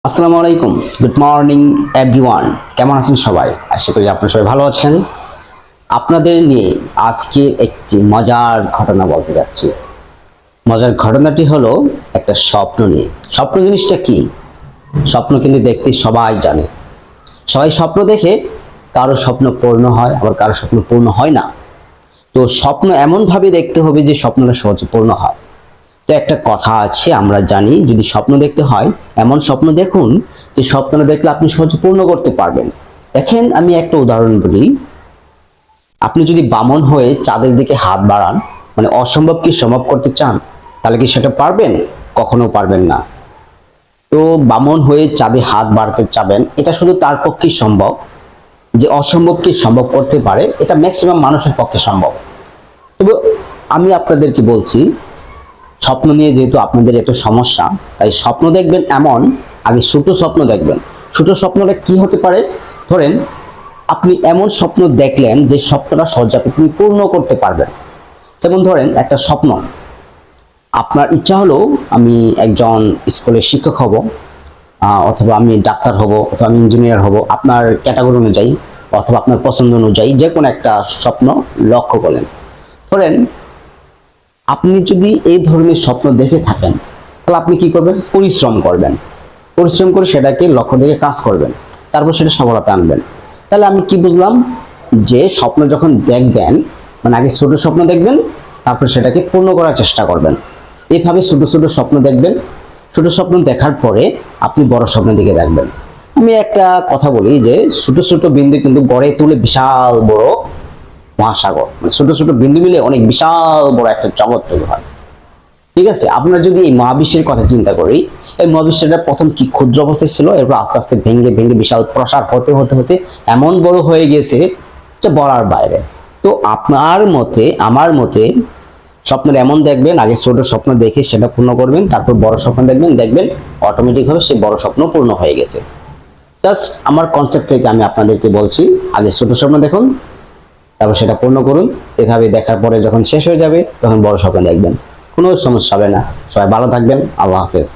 আসসালামু আলাইকুম, good morning everyone. কেমন আছেন সবাই? আশা করি আপনারা সবাই ভালো আছেন। আপনাদের নিয়ে আজকে একটি মজার ঘটনা বলতে যাচ্ছি। মজার ঘটনাটি হলো একটা স্বপ্ন নিয়ে। স্বপ্ন জিনিসটা কি? স্বপ্ন কিন্তু দেখতে সবাই জানে। সবাই স্বপ্ন দেখে, কারো স্বপ্ন পূর্ণ হয়, আবার কারো স্বপ্ন পূর্ণ হয় না। তো স্বপ্ন এমন ভাবে দেখতে হবে যে স্বপ্নটা সহজে পূর্ণ হয়। তো একটা কথা আছে, আমরা জানি যদি স্বপ্ন দেখতে হয় এমন স্বপ্ন দেখুন যে স্বপ্নটা দেখলে আপনি সহজে পূর্ণ করতে পারবেন। দেখেন, আমি একটা উদাহরণ বলি। আপনি যদি বামন হয়ে চাঁদের দিকে হাত বাড়ান, মানে অসম্ভবকে সম্ভব করতে চান, তাহলে কি সেটা পারবেন? কখনো পারবেন না। তো বামন হয়ে চাঁদে হাত বাড়াতে চাবেন, এটা শুধু তার পক্ষেই সম্ভব যে অসম্ভবকে সম্ভব করতে পারে। এটা ম্যাক্সিমাম মানুষের পক্ষে সম্ভব। তবে আমি আপনাদেরকে বলছি, স্বপ্ন নিয়ে যেহেতু আপনাদের এত সমস্যা, তাই স্বপ্ন দেখবেন এমন, আগে ছোট স্বপ্ন দেখবেন। ছোট স্বপ্নটা কি হতে পারে? ধরেন, আপনি এমন স্বপ্ন দেখলেন যে স্বপ্নটা সহজে আপনি পূর্ণ করতে পারবেন। যেমন ধরেন, একটা স্বপ্ন, আপনার ইচ্ছা হলো আমি একজন স্কুলের শিক্ষক হব, অথবা আমি ডাক্তার হব, অথবা আমি ইঞ্জিনিয়ার হব, আপনার ক্যাটাগরি অনুযায়ী অথবা আপনার পছন্দ অনুযায়ী যে কোনো একটা স্বপ্ন লক্ষ্য করলেন। ধরেন, আপনি যদি এই ধরনের স্বপ্ন দেখে থাকেন, তাহলে আপনি কি করবেন? পরিশ্রম করবেন। পরিশ্রম করে সেটাকে লক্ষ্য দেখে কাজ করবেন, তারপর সেটা সফলতা আনবেন। তাহলে আমি কি বুঝলাম? যে স্বপ্ন যখন দেখবেন, মানে আগে ছোট স্বপ্ন দেখবেন, তারপর সেটাকে পূর্ণ করার চেষ্টা করবেন। এইভাবে ছোট ছোট স্বপ্ন দেখবেন। ছোট স্বপ্ন দেখার পরে আপনি বড় স্বপ্নের দিকে দেখবেন। আমি একটা কথা বলি যে ছোট ছোট বিন্দু কিন্তু গড়ে তুলে বিশাল বড় মহাসাগর, মানে ছোট ছোট বিন্দু মিলে অনেক বিশাল বড় একটা জগৎ তৈরি হয়। ঠিক আছে, আপনারা যদি এই মহাবিশ্বের কথা চিন্তা করি, এই মহাবিশ্বটা প্রথম কি ক্ষুদ্র অবস্থায় ছিল, এরপর আস্তে আস্তে ভেঙে ভেঙে বিশাল প্রসার হতে হতে হতে এমন বড় হয়ে গেছে যে বলার বাইরে। তো আপনার মতে, আমার মতে, স্বপ্নের এমন দেখবেন, আগে ছোট স্বপ্ন দেখে সেটা পূর্ণ করবেন, তারপর বড় স্বপ্ন দেখবেন, দেখবেন অটোমেটিক ভাবে সেই বড় স্বপ্ন পূর্ণ হয়ে গেছে। জাস্ট আমার কনসেপ্ট থেকে আমি আপনাদেরকে বলছি, আগে ছোট স্বপ্ন দেখুন, তারপর সেটা পূর্ণ করুন। এভাবে দেখার পরে যখন শেষ হয়ে যাবে, তখন বড় স্বপ্ন দেখবেন। কোনো সমস্যা হবে না। সবাই ভালো থাকবেন। আল্লাহ হাফেজ।